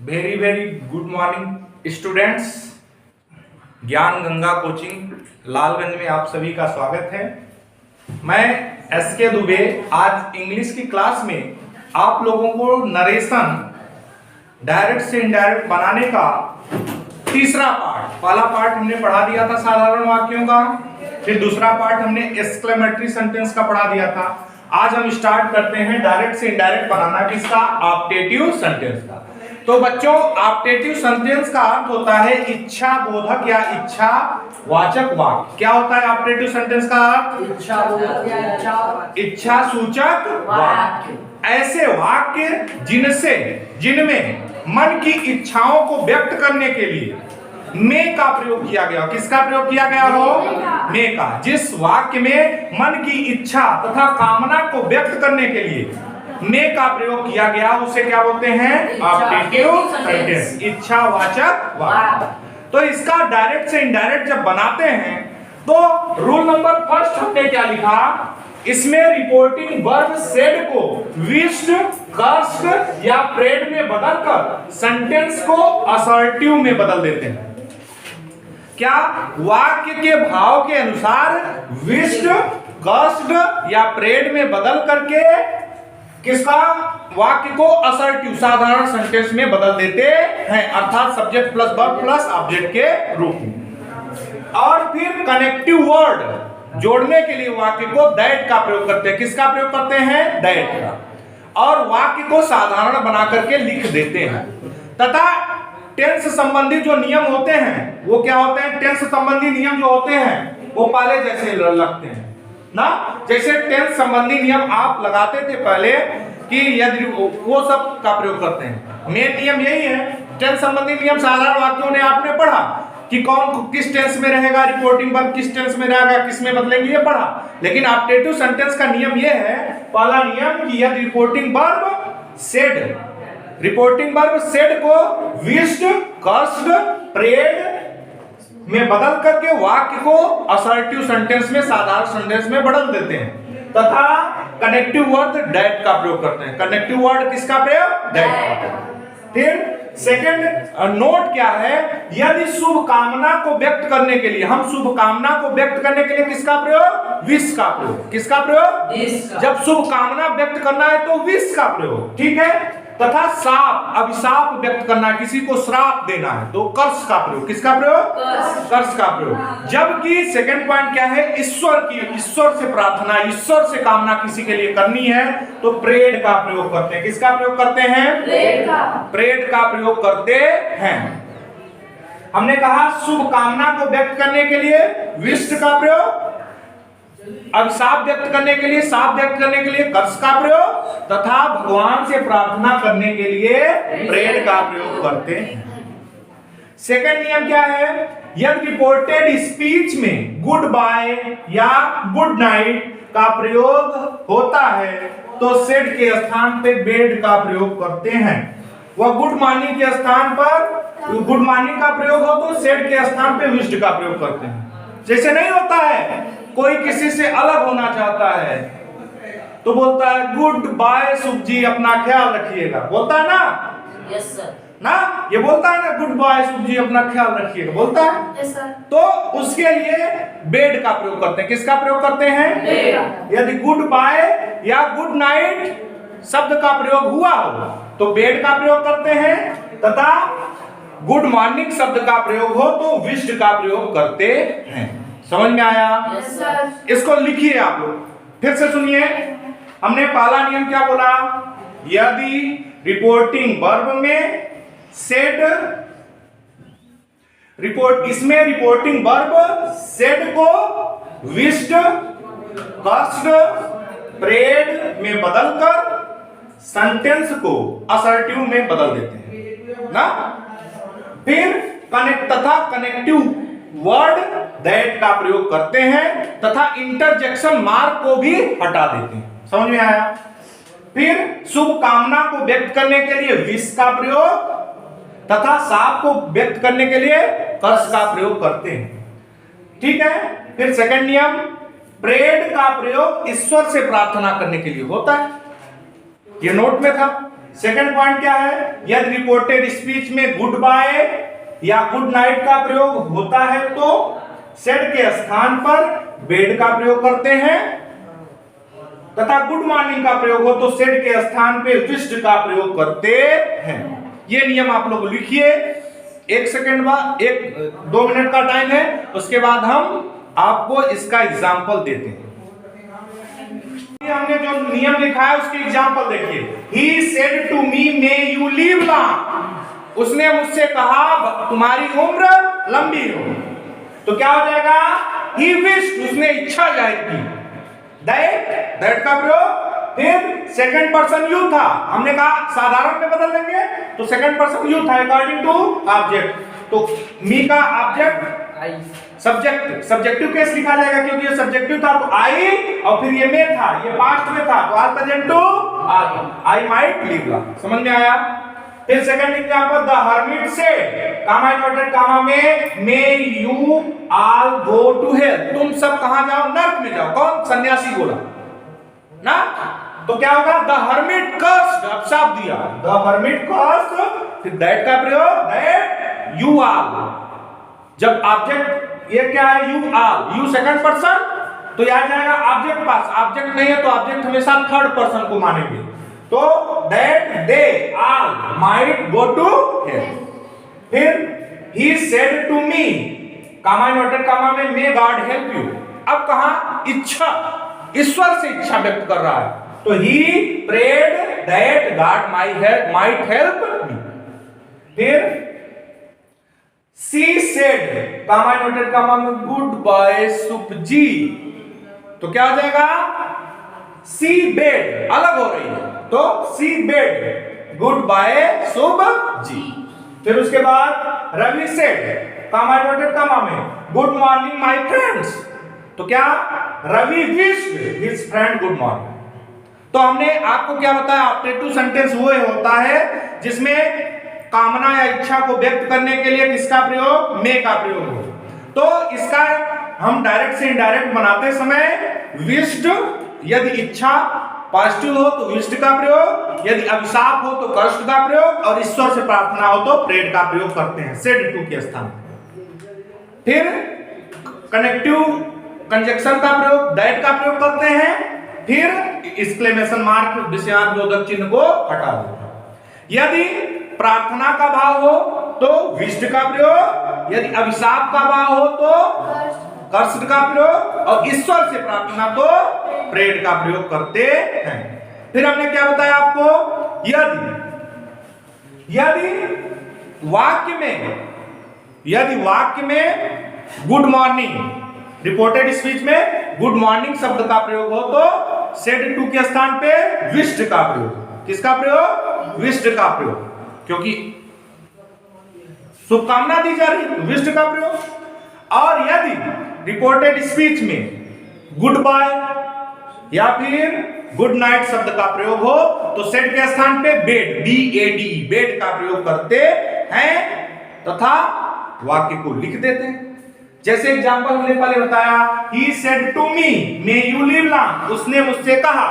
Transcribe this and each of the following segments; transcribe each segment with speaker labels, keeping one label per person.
Speaker 1: Very very good morning students. ज्ञान Ganga coaching Lalganj में आप सभी का स्वागत है। मैं एस.के. दुबे आज इंग्लिश की क्लास में आप लोगों को नरेशन डायरेक्ट से इनडायरेक्ट बनाने का तीसरा पार्ट, पहला पार्ट हमने पढ़ा दिया था साधारण वाक्यों का, फिर दूसरा पार्ट हमने एक्सक्लेमेटरी सेंटेंस का पढ़ा दिया था। आज हम स्टार्ट करते हैं डायरेक्ट से इनडायरेक्ट बनाना किसका, ऑप्टेटिव सेंटेंस का। तो बच्चों ऑप्टेटिव सेंटेंस का अर्थ होता है इच्छा बोधक या इच्छा वाचक वाक्य। क्या होता है ऑप्टेटिव सेंटेंस का अर्थ?
Speaker 2: इच्छा बोधक या
Speaker 1: इच्छा सूचक वाक्य। ऐसे वाक्य जिनमें मन की इच्छाओं को व्यक्त करने के लिए में का प्रयोग किया गया। किसका प्रयोग किया गया हो? में का। जिस वाक्य में मन की इच्छा तथा कामना को व्यक्त करने के लिए में का प्रयोग किया गया उसे क्या बोलते हैं? ऑप्टेटिव सेंटेंस, इच्छावाचक वाक्य। तो इसका डायरेक्ट से इनडायरेक्ट जब बनाते हैं तो रूल नंबर फर्स्ट हमने क्या लिखा, इसमें रिपोर्टिंग वर्ब सेड को विश्ड, कर्स्ड या प्रेड में बदलकर सेंटेंस को असर्टिव में बदल देते हैं। क्या वाक्य के भाव के अनुसार विश्ड, कर्स्ड या प्रेड में बदल करके किसका वाक्य को असर्टिव साधारण सेंटेंस में बदल देते हैं, अर्थात subject plus verb plus object के रूप में। और फिर कनेक्टिव वर्ड जोड़ने के लिए वाक्य को दैट का प्रयोग करते हैं। किसका प्रयोग करते हैं? दैट का। और वाक्य को साधारण बना करके लिख देते हैं। तथा टेंस संबंधी जो नियम होते हैं वो क्या होते हैं? टेंस संबंधी नियम जो होते हैं वो पहले जैसे लगते हैं ना, जैसे टेंस संबंधी नियम आप लगाते थे पहले कि यदि वो सब का प्रयोग करते हैं। मेन नियम यही है। टेंस संबंधी नियम साधारण वाक्यों ने आपने पढ़ा कि कौन किस टेंस में रहेगा, रिपोर्टिंग वर्ब किस टेंस में रहेगा, किस में बदलेंगे, ये पढ़ा। लेकिन ऑप्टेटिव सेंटेंस का नियम ये है, पहला नियम कि यदि रिपोर्टिंग वर्ब सेड को विश्ड, कर्स्ड, प्रेड में बदल करके वाक्य को असर्टिव सेंटेंस में साधारण सेंटेंस में बदल देते हैं। तथा कनेक्टिव वर्ड दैट का प्रयोग करते हैं। कनेक्टिव वर्ड किसका प्रयोग? दैट का। फिर सेकंड नोट क्या है, यदि शुभ कामना को व्यक्त करने के लिए, हम शुभ कामना को व्यक्त करने के लिए किसका प्रयोग? विश का प्रयोग। किसका प्रयोग? जब शुभ कामना व्यक्त करना है तो विश का प्रयोग, ठीक है। तथा शाप, अभिशाप व्यक्त करना, किसी को श्राप देना है तो कर्स का प्रयोग। किसका प्रयोग? कर्स का प्रयोग। जबकि सेकंड पॉइंट क्या है, ईश्वर से प्रार्थना, ईश्वर से कामना किसी के लिए करनी है तो प्रेड का प्रयोग करते हैं। किसका प्रयोग करते हैं? प्रेड का प्रयोग करते हैं। हमने कहा शुभ कामना को व्यक्त करने के लिए विश्व का प्रयोग, अभिशाप व्यक्त करने के लिए, शाप व्यक्त करने के लिए कर्स का प्रयोग, तथा भगवान से प्रार्थना करने के लिए प्रेड का प्रयोग करते हैं। सेकंड नियम क्या है, यदि रिपोर्टेड स्पीच में गुड बाय या गुड नाइट का प्रयोग होता है तो सेड के स्थान पे बेड का प्रयोग करते हैं। वह गुड मॉर्निंग के स्थान पर गुड मॉर्निंग का प्रयोग हो तो सेड के स्थान पे विश्ड का प्रयोग करते हैं। जैसे नहीं होता है, कोई किसी से अलग होना चाहता है तो बोलता है गुड बाय शुभ जी, अपना ख्याल रखिएगा, बोलता है ना?
Speaker 2: Yes sir.
Speaker 1: ना, ये बोलता है ना, गुड बाय शुभ जी, अपना ख्याल रखिएगा, बोलता है।
Speaker 2: Yes sir.
Speaker 1: तो उसके लिए बेड का प्रयोग करते हैं। किसका प्रयोग करते हैं? बेड। यदि गुड बाय या गुड नाइट शब्द का प्रयोग हुआ हो तो बेड का प्रयोग करते हैं, तथा गुड मॉर्निंग शब्द का प्रयोग हो तो विश्ड का प्रयोग करते हैं। समझ में आया?
Speaker 2: Yes sir. इसको
Speaker 1: इसको लिखिए आप लोग, फिर से सुनिए। हमने पहला नियम क्या बोला, यदि रिपोर्टिंग वर्ब में सेड इसमें रिपोर्टिंग वर्ब सेड को विश्ड, कर्स्ड, प्रेड में बदलकर सेंटेंस को असर्टिव में बदल देते हैं ना। फिर कनेक्टिव वर्ड दैट का प्रयोग करते हैं तथा इंटरजेक्शन मार्क को भी हटा देते हैं। समझ में आया? फिर शुभ कामना को व्यक्त करने के लिए विश का प्रयोग तथा शाप को व्यक्त करने के लिए कर्स का प्रयोग करते हैं, ठीक है। फिर सेकंड नियम, प्रेड का प्रयोग ईश्वर से प्रार्थना करने के लिए होता है, ये नोट में था। सेकंड पॉइंट क्या है, यदि रिपोर्टेड स्पीच में गुड बाय या गुड नाइट का प्रयोग होता है तो सेड के स्थान पर बेड का प्रयोग करते हैं, तथा गुड मॉर्निंग का प्रयोग हो तो सेड के स्थान पे विश्ड का प्रयोग करते हैं। ये नियम आप लोग लिखिए। 1 सेकंड बाद 2 मिनट का टाइम है, उसके बाद हम आपको इसका एग्जाम्पल देते हैं। हमने जो नियम लिखा है उसके एग्जाम्पल देखिए। He said to me, may you live long. उसने मुझसे कहा तुम्हारी उम्र लंबी हो। तो क्या हो जाएगा, he wished, उसने इच्छा जाहिर की। that का प्रयोग। फिर सेकंड पर्सन यू था, हमने कहा साधारण में बदल देंगे तो सेकंड पर्सन यू था अकॉर्डिंग टू ऑब्जेक्ट। तो मी का ऑब्जेक्ट सब्जेक्टिव केस लिखा जाएगा क्योंकि ये सब्जेक्टिव था तो आई, और फिर ये में था, ये पास्ट में था तो आज present to I might live. समझ में आया। फिर second example, the hermit said, comma inverted comma में, may you all go to hell, तुम सब कहां जाओ, नर्क में जाओ। कौन, सन्यासी बोला ना। तो क्या होगा, द हर्मिट कर्स्ड, अपशाप दिया, द हर्मिट कर्स्ड। फिर दैट का प्रयोग, दैट यू ऑल, जब ऑब्जेक्ट ये क्या है, you all, you second person तो याद जाएगा ऑब्जेक्ट पास, ऑब्जेक्ट नहीं है तो ऑब्जेक्ट हमेशा थर्ड पर्सन को मानेंगे। तो that they all might go to hell. फिर he said to me, comma inverted comma में, मे गॉड हेल्प यू। अब कहा इच्छा, ईश्वर से इच्छा व्यक्त कर रहा है तो he prayed that God might help me. फिर she said, comma inverted comma में, गुड बाय सुपजी, तो क्या हो जाएगा, सी बेड, अलग हो रही है तो सी बेड, गुड बाय सुपजी। फिर उसके बाद Ravi said, comma inverted comma में, गुड मॉर्निंग माय फ्रेंड्स, तो क्या, Ravi wished his friend good morning. तो हमने आपको क्या बताया, ऑब्जेक्टिव सेंटेंस वो होता है जिसमें कामना या इच्छा को व्यक्त करने के लिए किसका प्रयोग, मे का प्रयोग हो। तो इसका हम डायरेक्ट से इनडायरेक्ट बनाते समय विश्ड, यदि इच्छा पॉजिटिव हो तो विश्ड का प्रयोग, यदि अभिशाप हो तो कर्स्ट का प्रयोग, और ईश्वर से प्रार्थना हो तो प्रेड का प्रयोग करते हैं सेड टू के स्थान। फिर कनेक्टिव कंजक्शन का प्रयोग, दैट का प्रयोग करते हैं। फिर एक्सक्लेमेशन मार्क, विषयार्थबोधक चिन्ह को हटा दो। यदि प्रार्थना का भाव हो तो विश्ड का प्रयोग, यदि अभिशाप का भाव हो तो कर्स्ट का प्रयोग, और ईश्वर से प्रार्थना तो प्रेड का प्रयोग करते हैं। फिर हमने क्या बताया आपको, यदि वाक्य में गुड मॉर्निंग, रिपोर्टेड स्पीच में गुड मॉर्निंग शब्द का प्रयोग हो तो सेड टू के स्थान पे विश्ड का प्रयोग। किसका प्रयोग, विश्ड का प्रयोग, क्योंकि शुभकामना दी जा रही है, विश्ड का प्रयोग। और यदि रिपोर्टेड स्पीच में गुड बाय या फिर गुड नाइट शब्द का प्रयोग हो तो सेड के स्थान पे बेड, BAD, बेड का प्रयोग करते हैं तथा वाक्य को लिख देते हैं। जैसे एग्जांपल हमने पहले बताया, he said to me, may you live long, उसने मुझसे कहा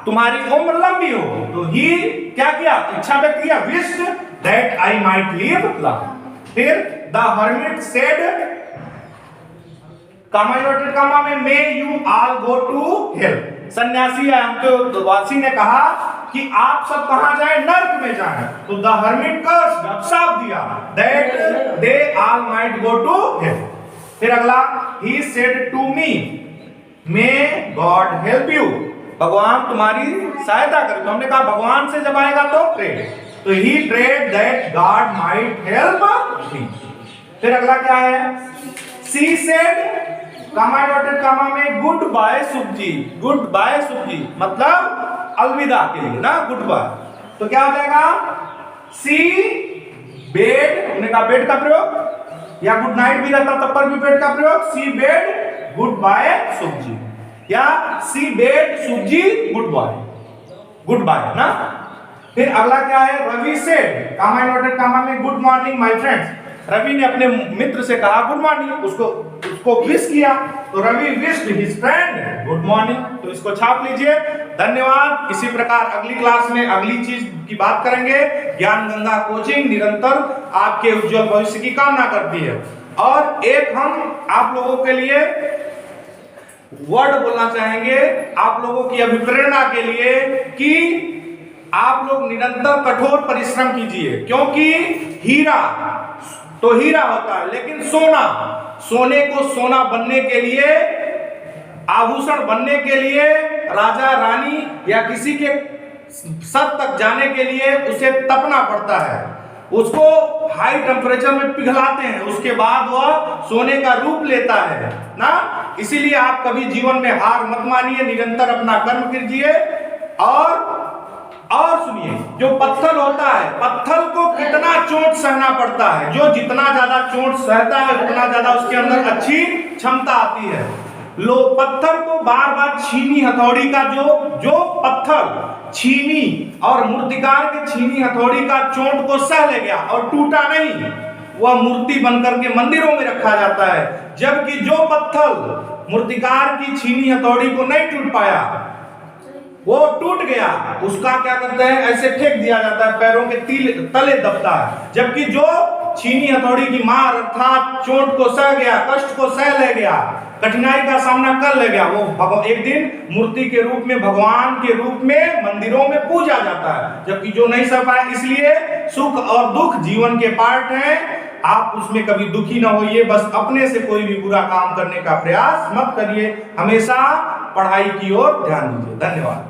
Speaker 1: तुम्हारी उम्र लंबी हो। तो ही क्या किया, इच्छा व्यक्त किया, wished that I might live long. फिर the hermit said, comma inverted comma में, may you all go to hell, सन्यासी या अंत्यवासी ने कहा कि आप सब कहां जाए, नर्क में जाएं। तो द हर्मिट कर्स्ड, अपशाप दिया, that they all might go to hell. फिर अगला, he said to me, may God help you, भगवान तुम्हारी सहायता करे। तो हमने कहा भगवान से जब आएगा तो प्रेड, तो he prayed that God might help me. फिर अगला क्या है, she said, comma inverted comma में, गुड बाय सुखजी, गुड बाय सुखजी मतलब अलविदा के लिए ना, गुड बाय। तो क्या हो जाएगा, सी बेड, हमने कहा बेड का प्रयोग, या गुड नाइट भी रहता तब पर भी बेड का प्रयोग, she bade goodbye Sukhji, या she bade Sukhji goodbye ना। फिर अगला क्या है, Ravi said, comma inverted comma में, good morning my friends, Ravi ने अपने मित्र से कहा गुड मॉर्निंग, उसको उसको विश किया, तो Ravi wished his friend good morning. तो इसको छाप लीजिए। धन्यवाद। इसी प्रकार अगली क्लास में अगली चीज की बात करेंगे। ज्ञान गंगा कोचिंग निरंतर आपके उज्जवल भविष्य की कामना करती है। और एक हम आप लोगों के लिए वर्ड बोलना चाहेंगे, आप लोगों की अभिप्रेरणा के लिए, कि आप लोग निरंतर कठोर परिश्रम कीजिए, क्योंकि हीरा तो हीरा होता है, लेकिन सोने को सोना बनने के लिए, आभूषण बनने के लिए, राजा रानी या किसी के सर तक जाने के लिए उसे तपना पड़ता है, उसको हाई टेम्परेचर में पिघलाते हैं, उसके बाद वह सोने का रूप लेता है ना। इसीलिए आप कभी जीवन में हार मत मानिए, निरंतर अपना कर्म कीजिए। और सुनिए, जो पत्थर होता है, पत्थर को कितना चोट सहना पड़ता है, जो जितना ज्यादा चोट सहता है उतना ज्यादा उसके अंदर अच्छी क्षमता आती है। लो पत्थर को बार बार छीनी हथौड़ी का जो पत्थर छीनी और मूर्तिकार के छीनी हथौड़ी का चोट को सह ले गया और टूटा नहीं, वह मूर्ति बनकर के मंदिरों में रखा जाता है। जबकि जो पत्थर मूर्तिकार की छीनी हथौड़ी को नहीं टूट पाया, वो टूट गया, उसका क्या करते हैं, ऐसे फेंक दिया जाता है, पैरों के तले दबता है। जबकि जो छीनी हथौड़ी की मार अर्थात चोट को सह गया, कष्ट को सह ले गया, कठिनाई का सामना कर ले गया, वो एक दिन मूर्ति के रूप में, भगवान के रूप में मंदिरों में पूजा जाता है। जबकि जो नहीं सह पाया, इसलिए सुख और दुख जीवन के पार्ट हैं, आप उसमें कभी दुखी ना होइए। बस अपने से कोई भी बुरा काम करने का प्रयास मत करिए, हमेशा पढ़ाई की ओर ध्यान दीजिए। धन्यवाद।